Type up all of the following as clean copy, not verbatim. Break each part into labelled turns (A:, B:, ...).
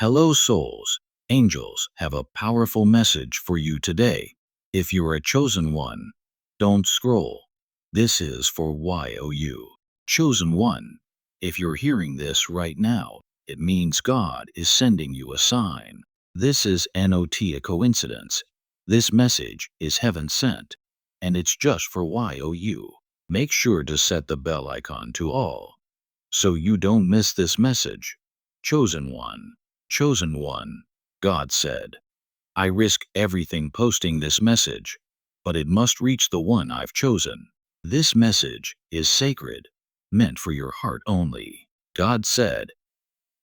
A: Hello, souls. Angels have a powerful message for you today. If you're a chosen one, don't scroll. This is for YOU. Chosen one. If you're hearing this right now, it means God is sending you a sign. This is not a coincidence. This message is heaven sent, and it's just for YOU. Make sure to set the bell icon to all, so you don't miss this message. Chosen one. Chosen one, God said. I risk everything posting this message, but it must reach the one I've chosen. This message is sacred, meant for your heart only. God said,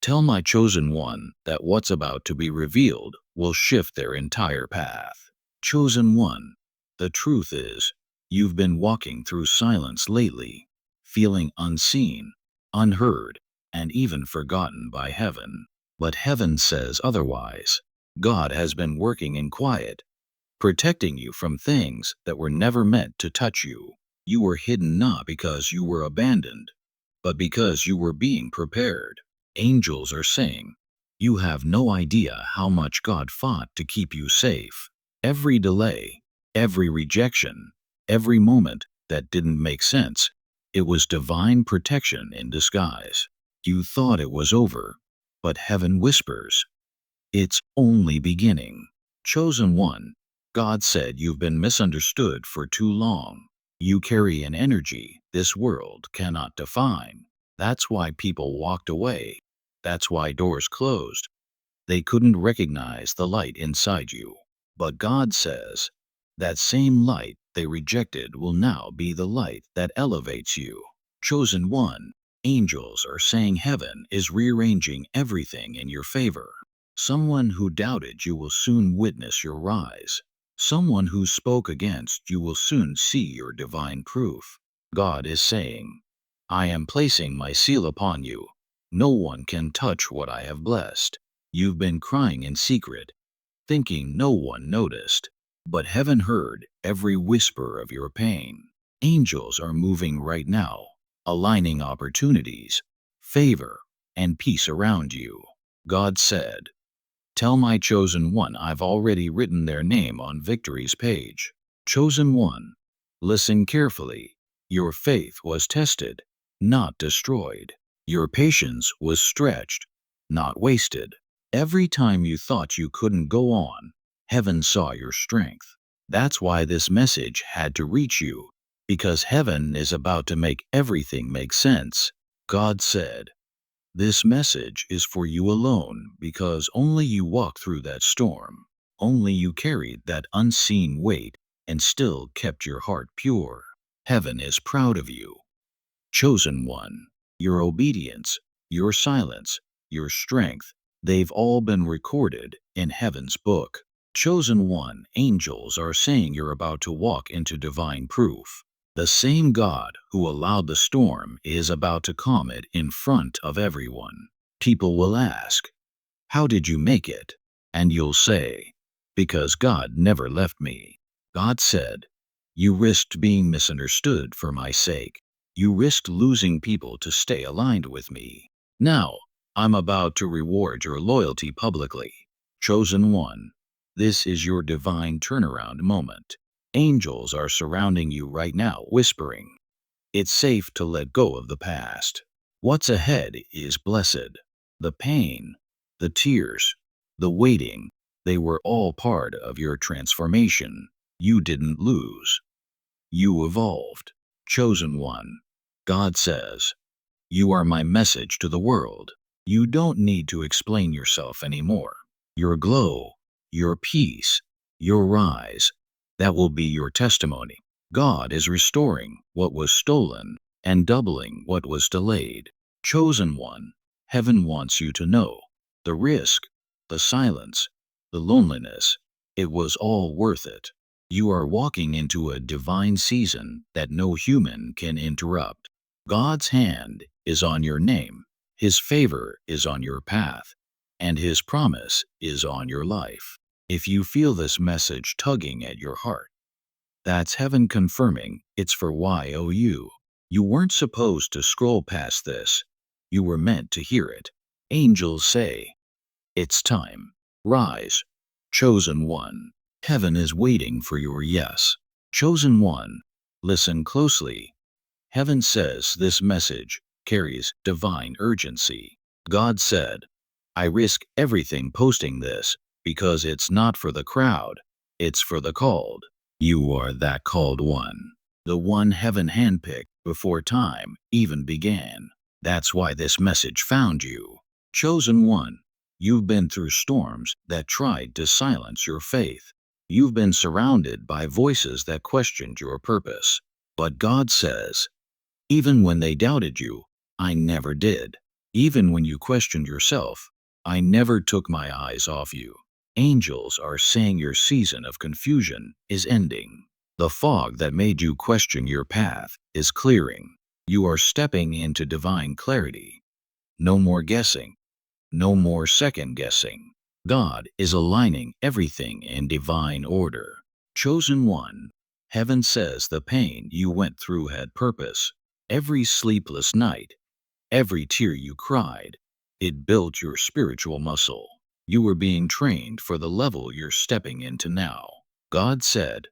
A: tell my chosen one that what's about to be revealed will shift their entire path. Chosen one, the truth is, you've been walking through silence lately, feeling unseen, unheard, and even forgotten by heaven. But heaven says otherwise. God has been working in quiet, protecting you from things that were never meant to touch you. You were hidden not because you were abandoned, but because you were being prepared. Angels are saying, you have no idea how much God fought to keep you safe. Every delay, every rejection, every moment that didn't make sense, it was divine protection in disguise. You thought it was over, but heaven whispers, it's only beginning. Chosen one, God said you've been misunderstood for too long. You carry an energy this world cannot define. That's why people walked away. That's why doors closed. They couldn't recognize the light inside you. But God says, that same light they rejected will now be the light that elevates you. Chosen one, angels are saying heaven is rearranging everything in your favor. Someone who doubted you will soon witness your rise. Someone who spoke against you will soon see your divine proof. God is saying, I am placing my seal upon you. No one can touch what I have blessed. You've been crying in secret, thinking no one noticed. But heaven heard every whisper of your pain. Angels are moving right now, aligning opportunities, favor, and peace around you. God said, tell my chosen one I've already written their name on victory's page. Chosen one, listen carefully. Your faith was tested, not destroyed. Your patience was stretched, not wasted. Every time you thought you couldn't go on, heaven saw your strength. That's why this message had to reach you, because heaven is about to make everything make sense. God said, this message is for you alone because only you walked through that storm. Only you carried that unseen weight and still kept your heart pure. Heaven is proud of you. Chosen one, your obedience, your silence, your strength, they've all been recorded in heaven's book. Chosen one, angels are saying you're about to walk into divine proof. The same God who allowed the storm is about to calm it in front of everyone. People will ask, how did you make it? And you'll say, because God never left me. God said, you risked being misunderstood for my sake. You risked losing people to stay aligned with me. Now, I'm about to reward your loyalty publicly. Chosen one, this is your divine turnaround moment. Angels are surrounding you right now, whispering, it's safe to let go of the past. What's ahead is blessed. The pain, the tears, the waiting, they were all part of your transformation. You didn't lose. You evolved. Chosen one, God says, you are my message to the world. You don't need to explain yourself anymore. Your glow, your peace, your rise, that will be your testimony. God is restoring what was stolen and doubling what was delayed. Chosen one, heaven wants you to know the risk, the silence, the loneliness, it was all worth it. You are walking into a divine season that no human can interrupt. God's hand is on your name, His favor is on your path, and His promise is on your life. If you feel this message tugging at your heart, that's heaven confirming it's for YOU. You weren't supposed to scroll past this. You were meant to hear it. Angels say, It's time. Rise. Chosen one. Heaven is waiting for your yes. Chosen one. Listen closely. Heaven says this message carries divine urgency. God said, I risk everything posting this because it's not for the crowd, it's for the called. You are that called one, the one heaven handpicked before time even began. That's why this message found you. Chosen one, you've been through storms that tried to silence your faith. You've been surrounded by voices that questioned your purpose. But God says, even when they doubted you, I never did. Even when you questioned yourself, I never took my eyes off you. Angels are saying your season of confusion is ending. The fog that made you question your path is clearing. You are stepping into divine clarity. No more guessing. No more second guessing. God is aligning everything in divine order. Chosen one, heaven says the pain you went through had purpose. Every sleepless night, every tear you cried, it built your spiritual muscle. You were being trained for the level you're stepping into now. God said,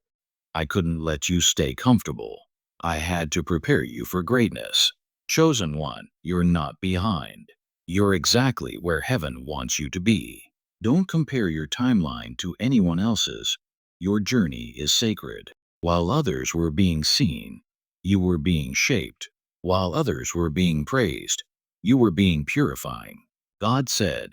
A: I couldn't let you stay comfortable. I had to prepare you for greatness. Chosen one, you're not behind. You're exactly where heaven wants you to be. Don't compare your timeline to anyone else's. Your journey is sacred. While others were being seen, you were being shaped. While others were being praised, you were being purifying. God said,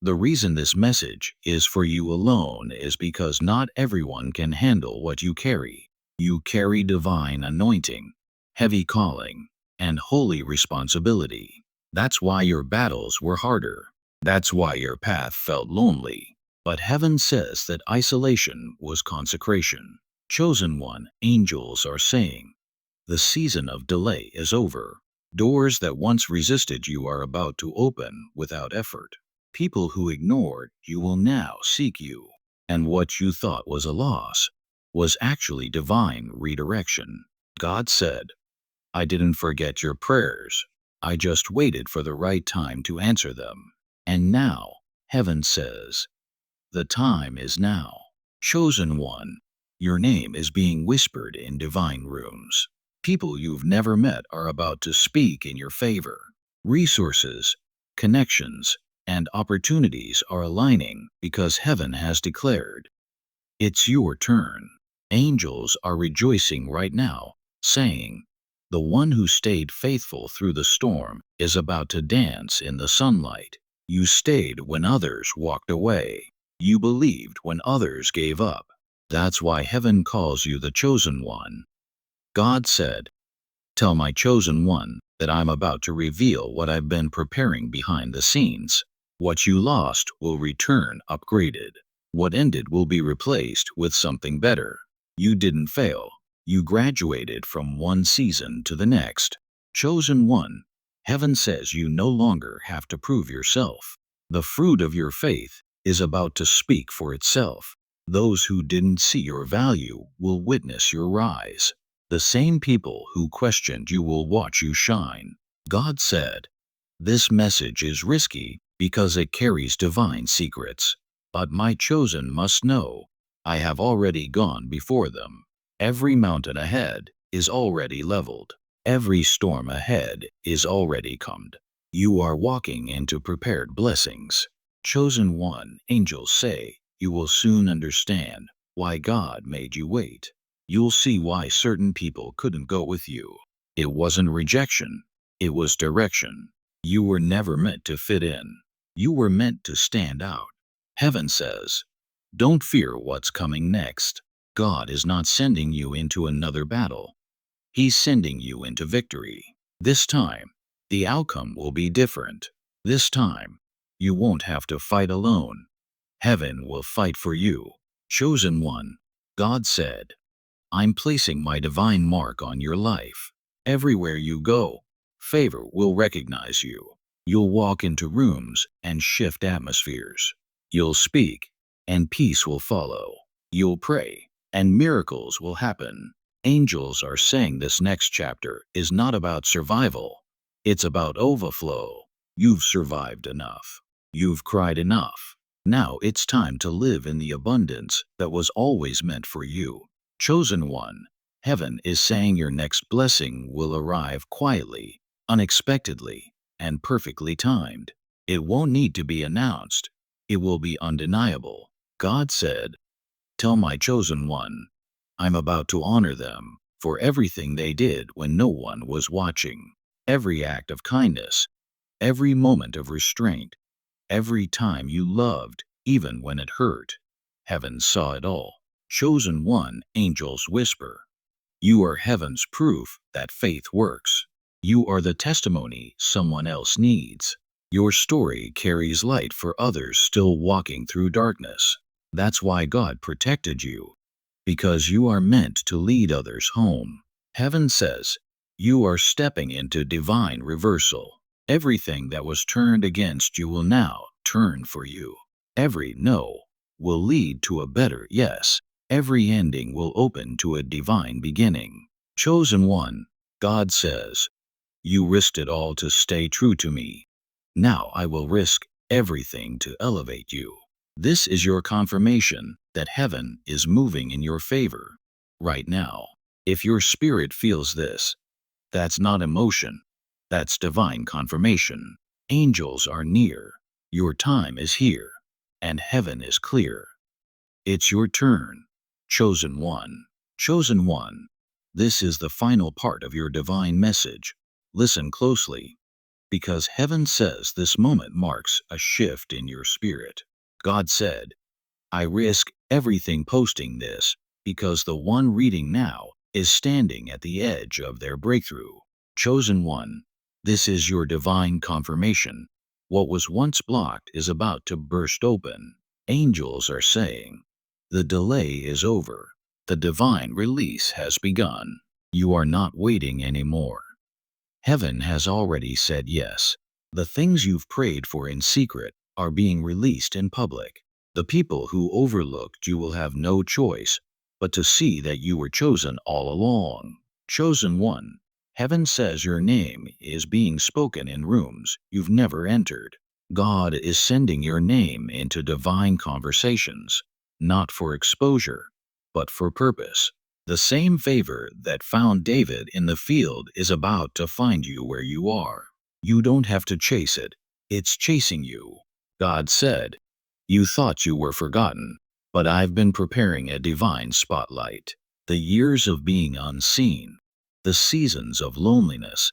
A: the reason this message is for you alone is because not everyone can handle what you carry. You carry divine anointing, heavy calling, and holy responsibility. That's why your battles were harder. That's why your path felt lonely. But heaven says that isolation was consecration. Chosen one, angels are saying, the season of delay is over. Doors that once resisted you are about to open without effort. People who ignored you will now seek you. And what you thought was a loss was actually divine redirection. God said, I didn't forget your prayers. I just waited for the right time to answer them. And now, heaven says, the time is now. Chosen one, your name is being whispered in divine rooms. People you've never met are about to speak in your favor. Resources, connections, and opportunities are aligning because heaven has declared, it's your turn. Angels are rejoicing right now, saying, the one who stayed faithful through the storm is about to dance in the sunlight. You stayed when others walked away. You believed when others gave up. That's why heaven calls you the chosen one. God said, tell my chosen one that I'm about to reveal what I've been preparing behind the scenes. What you lost will return upgraded. What ended will be replaced with something better. You didn't fail. You graduated from one season to the next. Chosen one, heaven says you no longer have to prove yourself. The fruit of your faith is about to speak for itself. Those who didn't see your value will witness your rise. The same people who questioned you will watch you shine. God said, this message is risky because it carries divine secrets. But my chosen must know, I have already gone before them. Every mountain ahead is already leveled. Every storm ahead is already calmed. You are walking into prepared blessings. Chosen one, angels say, you will soon understand why God made you wait. You'll see why certain people couldn't go with you. It wasn't rejection, it was direction. You were never meant to fit in. You were meant to stand out. Heaven says, don't fear what's coming next. God is not sending you into another battle. He's sending you into victory. This time, the outcome will be different. This time, you won't have to fight alone. Heaven will fight for you. Chosen one, God said, I'm placing my divine mark on your life. Everywhere you go, favor will recognize you. You'll walk into rooms and shift atmospheres. You'll speak, and peace will follow. You'll pray, and miracles will happen. Angels are saying this next chapter is not about survival. It's about overflow. You've survived enough. You've cried enough. Now it's time to live in the abundance that was always meant for you. Chosen one, heaven is saying your next blessing will arrive quietly, unexpectedly, and perfectly timed. It won't need to be announced. It will be undeniable. God said, "Tell my chosen one, I'm about to honor them for everything they did when no one was watching. Every act of kindness, every moment of restraint, every time you loved, even when it hurt. Heaven saw it all." Chosen one, angels whisper, "You are heaven's proof that faith works. You are the testimony someone else needs. Your story carries light for others still walking through darkness. That's why God protected you, because you are meant to lead others home." Heaven says, you are stepping into divine reversal. Everything that was turned against you will now turn for you. Every no will lead to a better yes. Every ending will open to a divine beginning. Chosen one, God says, you risked it all to stay true to me. Now I will risk everything to elevate you. This is your confirmation that heaven is moving in your favor right now. If your spirit feels this, that's not emotion, that's divine confirmation. Angels are near, your time is here, and heaven is clear. It's your turn. Chosen one. Chosen one. This is the final part of your divine message. Listen closely, because heaven says this moment marks a shift in your spirit. God said, I risk everything posting this because the one reading now is standing at the edge of their breakthrough. Chosen one, this is your divine confirmation. What was once blocked is about to burst open. Angels are saying, the delay is over. The divine release has begun. You are not waiting anymore. Heaven has already said yes. The things you've prayed for in secret are being released in public. The people who overlooked you will have no choice but to see that you were chosen all along. Chosen one, heaven says your name is being spoken in rooms you've never entered. God is sending your name into divine conversations, not for exposure, but for purpose. The same favor that found David in the field is about to find you where you are. You don't have to chase it, it's chasing you. God said, you thought you were forgotten, but I've been preparing a divine spotlight. The years of being unseen, the seasons of loneliness,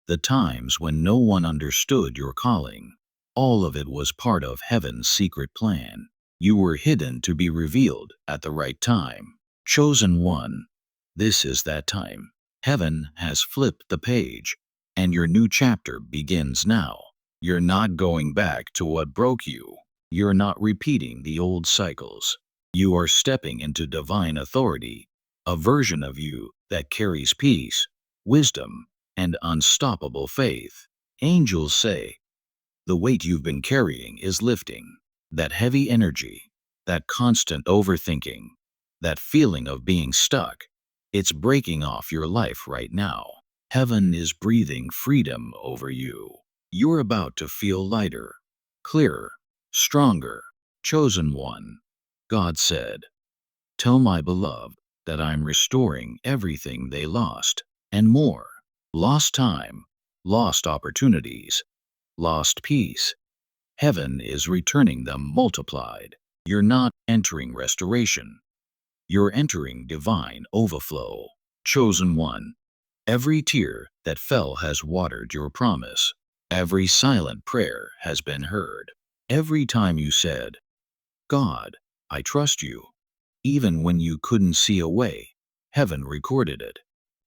A: the times when no one understood your calling, all of it was part of heaven's secret plan. You were hidden to be revealed at the right time. Chosen one, this is that time. Heaven has flipped the page, and your new chapter begins now. You're not going back to what broke you. You're not repeating the old cycles. You are stepping into divine authority, a version of you that carries peace, wisdom, and unstoppable faith. Angels say, the weight you've been carrying is lifting. That heavy energy, that constant overthinking, that feeling of being stuck, it's breaking off your life right now. Heaven is breathing freedom over you. You're about to feel lighter, clearer, stronger. Chosen one, God said, tell my beloved that I'm restoring everything they lost, and more. Lost time, lost opportunities, lost peace. Heaven is returning them multiplied. You're not entering restoration. You're entering divine overflow. Chosen one, every tear that fell has watered your promise. Every silent prayer has been heard. Every time you said, God, I trust you, even when you couldn't see a way, heaven recorded it.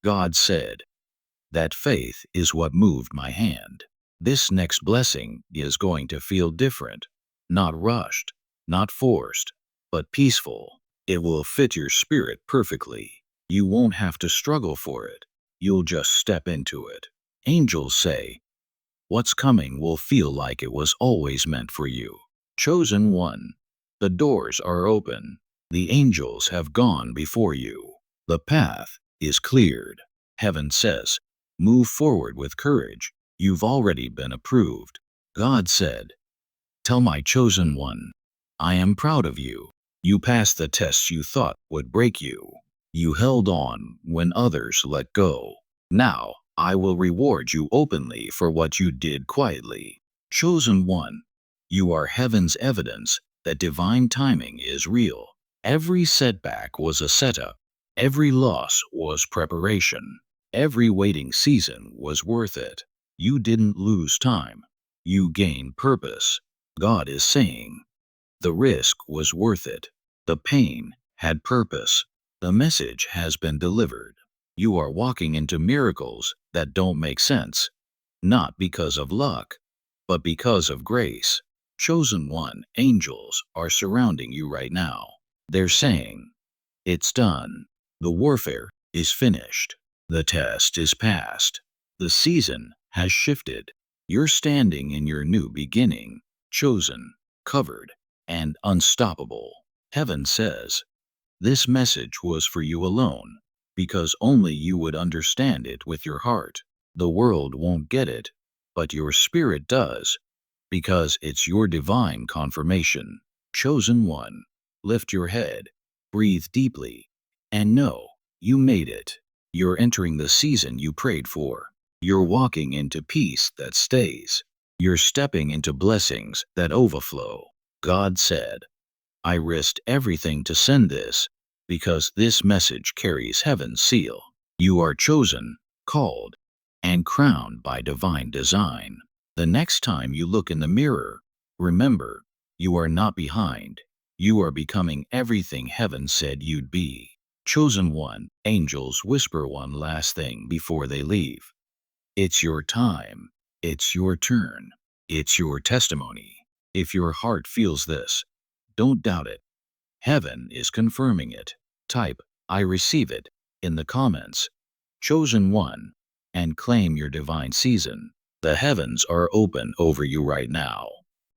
A: God said, that faith is what moved my hand. This next blessing is going to feel different, not rushed, not forced, but peaceful. It will fit your spirit perfectly. You won't have to struggle for it. You'll just step into it. Angels say, what's coming will feel like it was always meant for you. Chosen one, the doors are open. The angels have gone before you. The path is cleared. Heaven says, move forward with courage. You've already been approved. God said, Tell my chosen one, I am proud of you. You passed the tests you thought would break you. You held on when others let go. Now, I will reward you openly for what you did quietly. Chosen one, you are heaven's evidence that divine timing is real. Every setback was a setup. Every loss was preparation. Every waiting season was worth it. You didn't lose time. You gained purpose. God is saying, the risk was worth it. The pain had purpose. The message has been delivered. You are walking into miracles that don't make sense, not because of luck, but because of grace. Chosen one, angels are surrounding you right now. They're saying, it's done. The warfare is finished. The test is passed. The season has shifted. You're standing in your new beginning, chosen, covered, and unstoppable. Heaven says, this message was for you alone, because only you would understand it with your heart. The world won't get it, but your spirit does, because it's your divine confirmation. Chosen one, lift your head, breathe deeply, and know you made it. You're entering the season you prayed for. You're walking into peace that stays. You're stepping into blessings that overflow. God said, I risked everything to send this, because this message carries heaven's seal. You are chosen, called, and crowned by divine design. The next time you look in the mirror, remember, you are not behind. You are becoming everything heaven said you'd be. Chosen one, angels whisper one last thing before they leave. It's your time. It's your turn. It's your testimony. If your heart feels this, don't doubt it. Heaven is confirming it. Type, I receive it, in the comments. Chosen one, and claim your divine season. The heavens are open over you right now.